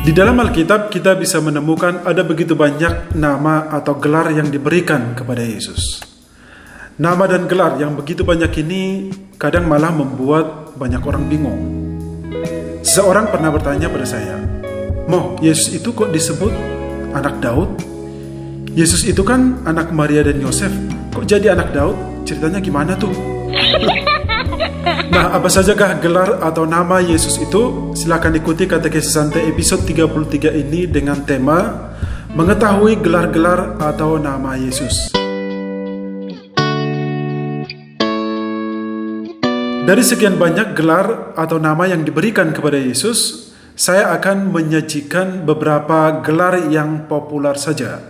Di dalam Alkitab kita bisa menemukan ada begitu banyak nama atau gelar yang diberikan kepada Yesus. Nama dan gelar yang begitu banyak ini kadang malah membuat banyak orang bingung. Seseorang pernah bertanya pada saya, "Mo, Yesus itu kok disebut anak Daud? Yesus itu kan anak Maria dan Yosef, kok jadi anak Daud? Ceritanya gimana tuh?" Nah, apa sajakah gelar atau nama Yesus itu? Silakan ikuti Katekesi Santai episode 33 ini dengan tema Mengetahui Gelar-gelar atau Nama Yesus. Dari sekian banyak gelar atau nama yang diberikan kepada Yesus, saya akan menyajikan beberapa gelar yang populer saja.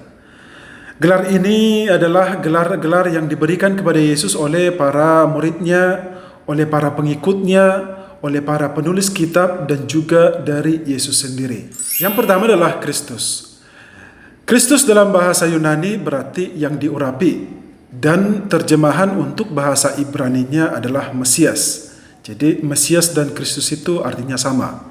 Gelar ini adalah gelar-gelar yang diberikan kepada Yesus oleh para muridnya, oleh para pengikutnya, oleh para penulis kitab, dan juga dari Yesus sendiri. Yang pertama adalah Kristus. Kristus dalam bahasa Yunani berarti yang diurapi, dan terjemahan untuk bahasa Ibraninya adalah Mesias. Jadi Mesias dan Kristus itu artinya sama.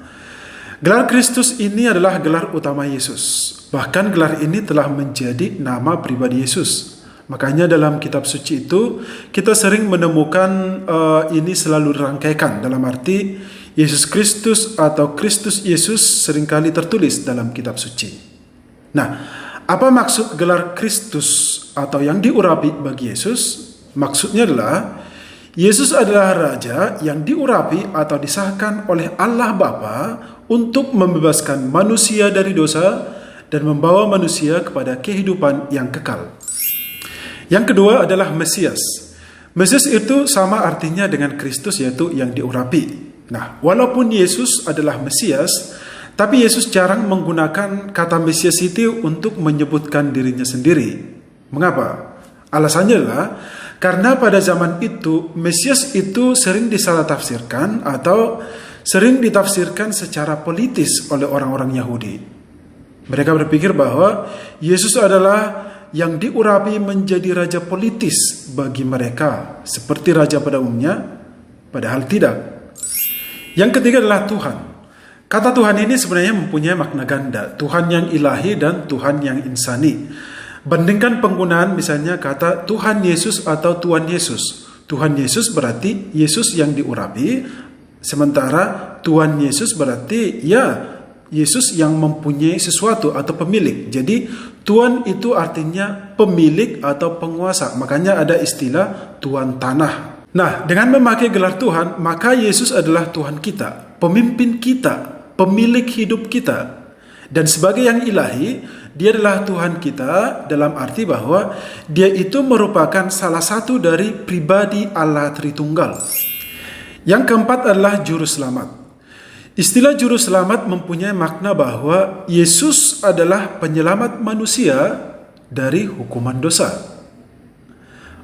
Gelar Kristus ini adalah gelar utama Yesus. Bahkan gelar ini telah menjadi nama pribadi Yesus. Makanya dalam kitab suci itu kita sering menemukan ini selalu dirangkaikan dalam arti Yesus Kristus atau Kristus Yesus seringkali tertulis dalam kitab suci. Nah, apa maksud gelar Kristus atau yang diurapi bagi Yesus? Maksudnya adalah Yesus adalah Raja yang diurapi atau disahkan oleh Allah Bapa untuk membebaskan manusia dari dosa dan membawa manusia kepada kehidupan yang kekal. Yang kedua adalah Mesias. Mesias itu sama artinya dengan Kristus, yaitu yang diurapi. Nah, walaupun Yesus adalah Mesias, tapi Yesus jarang menggunakan kata Mesias itu untuk menyebutkan dirinya sendiri. Mengapa? Alasannya adalah karena pada zaman itu Mesias itu sering disalah tafsirkan atau sering ditafsirkan secara politis oleh orang-orang Yahudi. Mereka berpikir bahwa Yesus adalah yang diurapi menjadi raja politis bagi mereka, seperti raja pada umumnya, padahal tidak. Yang ketiga adalah Tuhan. Kata Tuhan ini sebenarnya mempunyai makna ganda, Tuhan yang ilahi dan Tuhan yang insani. Bandingkan penggunaan misalnya kata Tuhan Yesus atau Tuhan Yesus. Tuhan Yesus berarti Yesus yang diurapi, sementara Tuhan Yesus berarti Yesus yang mempunyai sesuatu atau pemilik. Jadi Tuhan itu artinya pemilik atau penguasa. Makanya ada istilah Tuan Tanah. Nah, dengan memakai gelar Tuhan, maka Yesus adalah Tuhan kita, pemimpin kita, pemilik hidup kita. Dan sebagai yang ilahi, dia adalah Tuhan kita dalam arti bahwa dia itu merupakan salah satu dari pribadi Allah Tritunggal. Yang keempat adalah Juru Selamat. Istilah Juru Selamat mempunyai makna bahwa Yesus adalah penyelamat manusia dari hukuman dosa.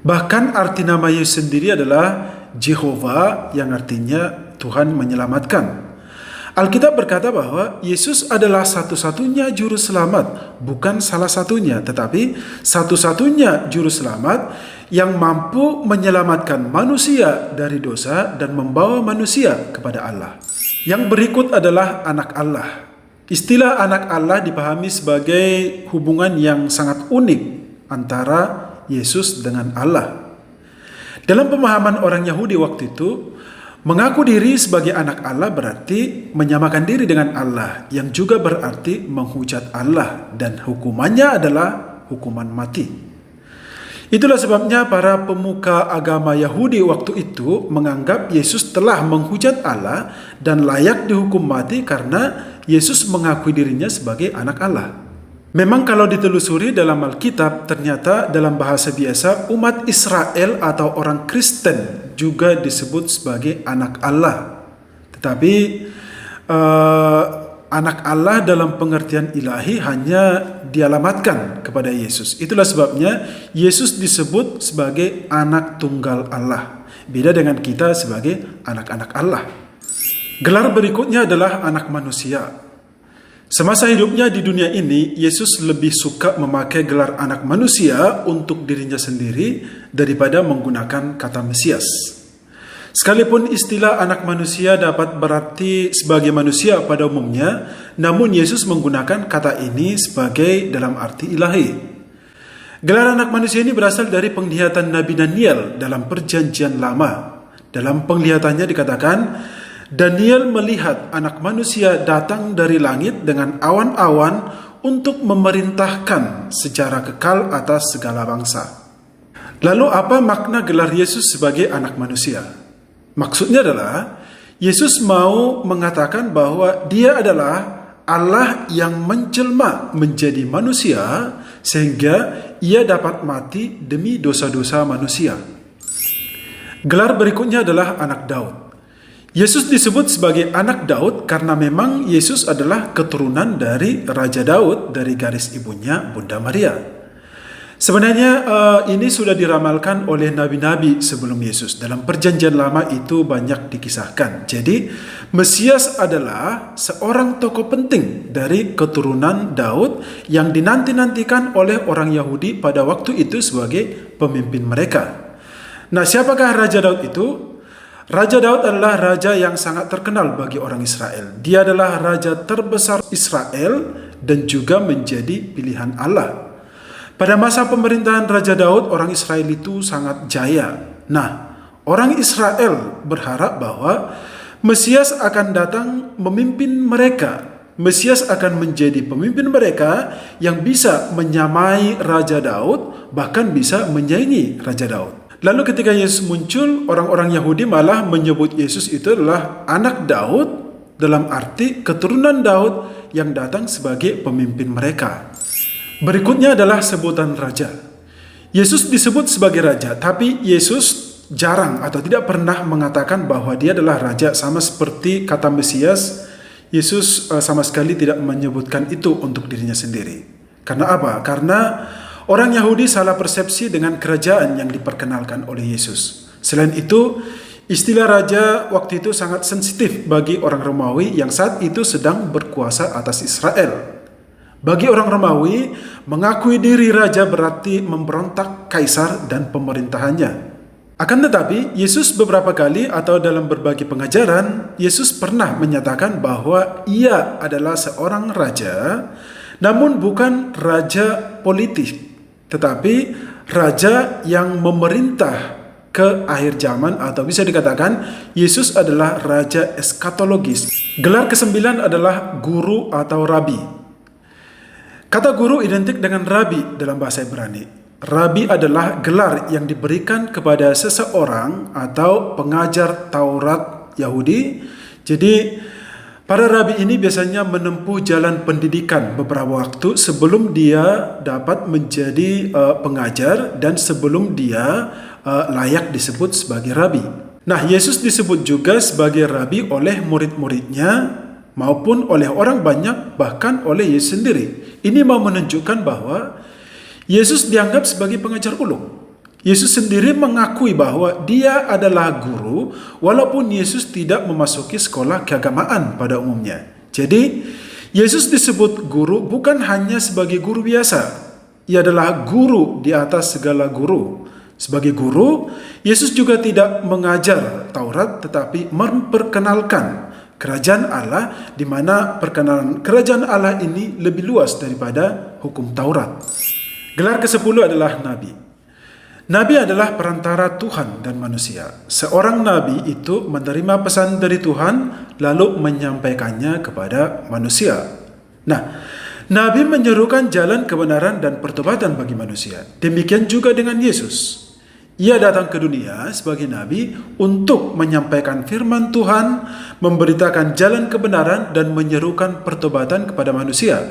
Bahkan arti nama Yesus sendiri adalah Jehovah, yang artinya Tuhan menyelamatkan. Alkitab berkata bahwa Yesus adalah satu-satunya Juru Selamat, bukan salah satunya, tetapi satu-satunya Juru Selamat yang mampu menyelamatkan manusia dari dosa dan membawa manusia kepada Allah. Yang berikut adalah anak Allah. Istilah anak Allah dipahami sebagai hubungan yang sangat unik antara Yesus dengan Allah. Dalam pemahaman orang Yahudi waktu itu, mengaku diri sebagai anak Allah berarti menyamakan diri dengan Allah, yang juga berarti menghujat Allah, dan hukumannya adalah hukuman mati. Itulah sebabnya para pemuka agama Yahudi waktu itu menganggap Yesus telah menghujat Allah dan layak dihukum mati karena Yesus mengakui dirinya sebagai anak Allah. Memang kalau ditelusuri dalam Alkitab, ternyata dalam bahasa biasa umat Israel atau orang Kristen juga disebut sebagai anak Allah. Tetapi anak Allah dalam pengertian ilahi hanya dialamatkan kepada Yesus. Itulah sebabnya Yesus disebut sebagai anak tunggal Allah. Beda dengan kita sebagai anak-anak Allah. Gelar berikutnya adalah anak manusia. Semasa hidupnya di dunia ini, Yesus lebih suka memakai gelar anak manusia untuk dirinya sendiri daripada menggunakan kata Mesias. Sekalipun istilah anak manusia dapat berarti sebagai manusia pada umumnya, namun Yesus menggunakan kata ini sebagai dalam arti ilahi. Gelar anak manusia ini berasal dari penglihatan Nabi Daniel dalam Perjanjian Lama. Dalam penglihatannya dikatakan, Daniel melihat anak manusia datang dari langit dengan awan-awan untuk memerintahkan secara kekal atas segala bangsa. Lalu apa makna gelar Yesus sebagai anak manusia? Maksudnya adalah Yesus mau mengatakan bahwa dia adalah Allah yang menjelma menjadi manusia sehingga ia dapat mati demi dosa-dosa manusia. Gelar berikutnya adalah anak Daud. Yesus disebut sebagai anak Daud karena memang Yesus adalah keturunan dari Raja Daud dari garis ibunya Bunda Maria. Sebenarnya ini sudah diramalkan oleh nabi-nabi sebelum Yesus. Dalam Perjanjian Lama itu banyak dikisahkan. Jadi Mesias adalah seorang tokoh penting dari keturunan Daud yang dinanti-nantikan oleh orang Yahudi pada waktu itu sebagai pemimpin mereka. Nah, siapakah Raja Daud itu? Raja Daud adalah raja yang sangat terkenal bagi orang Israel. Dia adalah raja terbesar Israel dan juga menjadi pilihan Allah. Pada masa pemerintahan Raja Daud, orang Israel itu sangat jaya. Nah, orang Israel berharap bahwa Mesias akan datang memimpin mereka. Mesias akan menjadi pemimpin mereka yang bisa menyamai Raja Daud, bahkan bisa menyaingi Raja Daud. Lalu ketika Yesus muncul, orang-orang Yahudi malah menyebut Yesus itu adalah anak Daud, dalam arti keturunan Daud yang datang sebagai pemimpin mereka. Berikutnya adalah sebutan raja. Yesus disebut sebagai raja, tapi Yesus jarang atau tidak pernah mengatakan bahwa dia adalah raja, sama seperti kata Mesias. Yesus sama sekali tidak menyebutkan itu untuk dirinya sendiri. Karena apa? Karena orang Yahudi salah persepsi dengan kerajaan yang diperkenalkan oleh Yesus. Selain itu, istilah raja waktu itu sangat sensitif bagi orang Romawi yang saat itu sedang berkuasa atas Israel. Bagi orang Romawi, mengakui diri raja berarti memberontak kaisar dan pemerintahannya. Akan tetapi, Yesus beberapa kali atau dalam berbagai pengajaran, Yesus pernah menyatakan bahwa ia adalah seorang raja, namun bukan raja politik, tetapi raja yang memerintah ke akhir zaman, atau bisa dikatakan Yesus adalah raja eskatologis. Gelar ke-9 adalah guru atau rabi. Kata guru identik dengan rabi dalam bahasa Ibrani. Rabi adalah gelar yang diberikan kepada seseorang atau pengajar Taurat Yahudi. Jadi para rabi ini biasanya menempuh jalan pendidikan beberapa waktu sebelum dia dapat menjadi pengajar dan sebelum dia layak disebut sebagai rabi. Nah, Yesus disebut juga sebagai rabi oleh murid-muridnya maupun oleh orang banyak, bahkan oleh Yesus sendiri. Ini mau menunjukkan bahwa Yesus dianggap sebagai pengajar ulung. Yesus sendiri mengakui bahwa dia adalah guru, walaupun Yesus tidak memasuki sekolah keagamaan pada umumnya. Jadi, Yesus disebut guru bukan hanya sebagai guru biasa. Ia adalah guru di atas segala guru. Sebagai guru, Yesus juga tidak mengajar Taurat, tetapi memperkenalkan kerajaan Allah, di mana perkenalan kerajaan Allah ini lebih luas daripada hukum Taurat. Gelar ke-10 adalah nabi. Nabi adalah perantara Tuhan dan manusia. Seorang nabi itu menerima pesan dari Tuhan lalu menyampaikannya kepada manusia. Nah, nabi menyerukan jalan kebenaran dan pertobatan bagi manusia. Demikian juga dengan Yesus. Ia datang ke dunia sebagai nabi untuk menyampaikan firman Tuhan, memberitakan jalan kebenaran dan menyerukan pertobatan kepada manusia.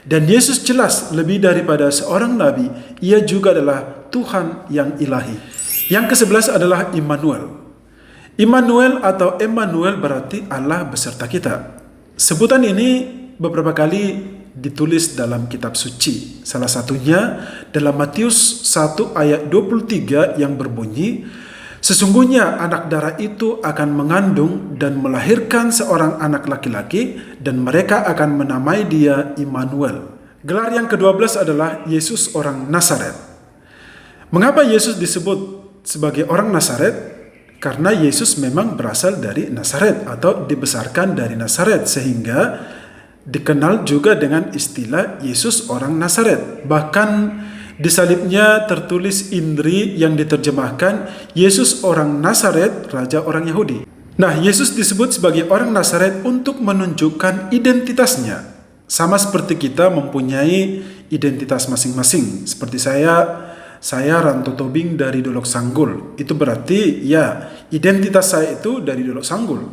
Dan Yesus jelas lebih daripada seorang nabi, ia juga adalah Tuhan yang ilahi. Yang ke-11 adalah Immanuel. Immanuel atau Emmanuel berarti Allah beserta kita. Sebutan ini beberapa kali ditulis dalam kitab suci. Salah satunya dalam Matius 1 ayat 23 yang berbunyi, "Sesungguhnya anak darah itu akan mengandung dan melahirkan seorang anak laki-laki, dan mereka akan menamai dia Immanuel." Gelar yang ke-12 adalah Yesus orang Nazaret. Mengapa Yesus disebut sebagai orang Nazaret? Karena Yesus memang berasal dari Nazaret atau dibesarkan dari Nazaret, sehingga dikenal juga dengan istilah Yesus orang Nazaret. Bahkan di salibnya tertulis Indri yang diterjemahkan Yesus orang Nazaret, raja orang Yahudi. Nah, Yesus disebut sebagai orang Nazaret untuk menunjukkan identitasnya. Sama seperti kita mempunyai identitas masing-masing. Seperti saya Ranto Tobing dari Dolok Sanggul. Itu berarti ya identitas saya itu dari Dolok Sanggul.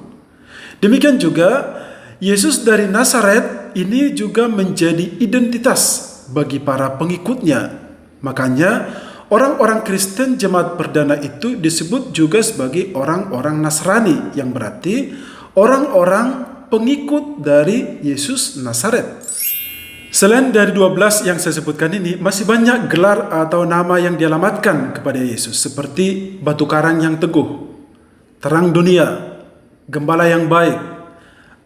Demikian juga Yesus dari Nazaret ini juga menjadi identitas bagi para pengikutnya. Makanya orang-orang Kristen jemaat perdana itu disebut juga sebagai orang-orang Nasrani, yang berarti orang-orang pengikut dari Yesus Nazaret. Selain dari 12 yang saya sebutkan ini, masih banyak gelar atau nama yang dialamatkan kepada Yesus, seperti batu karang yang teguh, terang dunia, gembala yang baik,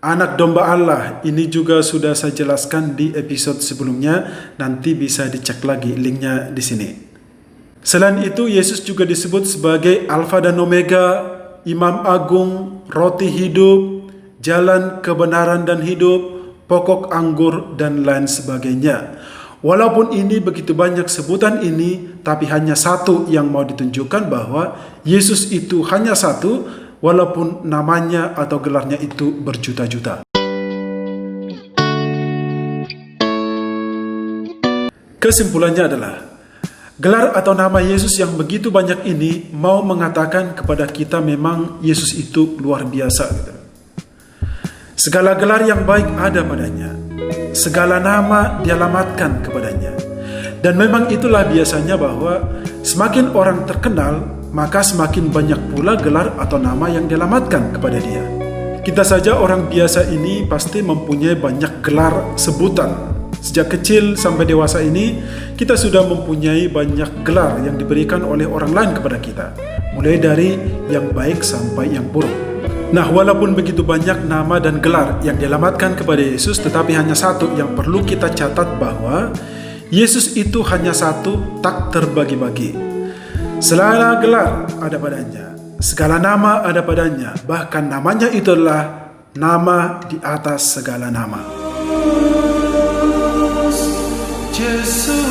anak domba Allah. Ini juga sudah saya jelaskan di episode sebelumnya, nanti bisa dicek lagi linknya di sini. Selain itu, Yesus juga disebut sebagai Alfa dan Omega, Imam Agung, Roti Hidup, Jalan Kebenaran dan Hidup, Pokok anggur, dan lain sebagainya. Walaupun ini begitu banyak sebutan ini, tapi hanya satu yang mau ditunjukkan, bahwa Yesus itu hanya satu, walaupun namanya atau gelarnya itu berjuta-juta. Kesimpulannya adalah, gelar atau nama Yesus yang begitu banyak ini mau mengatakan kepada kita memang Yesus itu luar biasa gitu. Segala gelar yang baik ada padanya, segala nama dialamatkan kepadanya. Dan memang itulah biasanya bahwa semakin orang terkenal, maka semakin banyak pula gelar atau nama yang dialamatkan kepada dia. Kita saja orang biasa ini pasti mempunyai banyak gelar sebutan. Sejak kecil sampai dewasa ini, kita sudah mempunyai banyak gelar yang diberikan oleh orang lain kepada kita, mulai dari yang baik sampai yang buruk. Nah, walaupun begitu banyak nama dan gelar yang dialamatkan kepada Yesus, tetapi hanya satu yang perlu kita catat, bahwa Yesus itu hanya satu, tak terbagi-bagi. Segala gelar ada padanya, segala nama ada padanya, bahkan namanya itu adalah nama di atas segala nama. Yesus.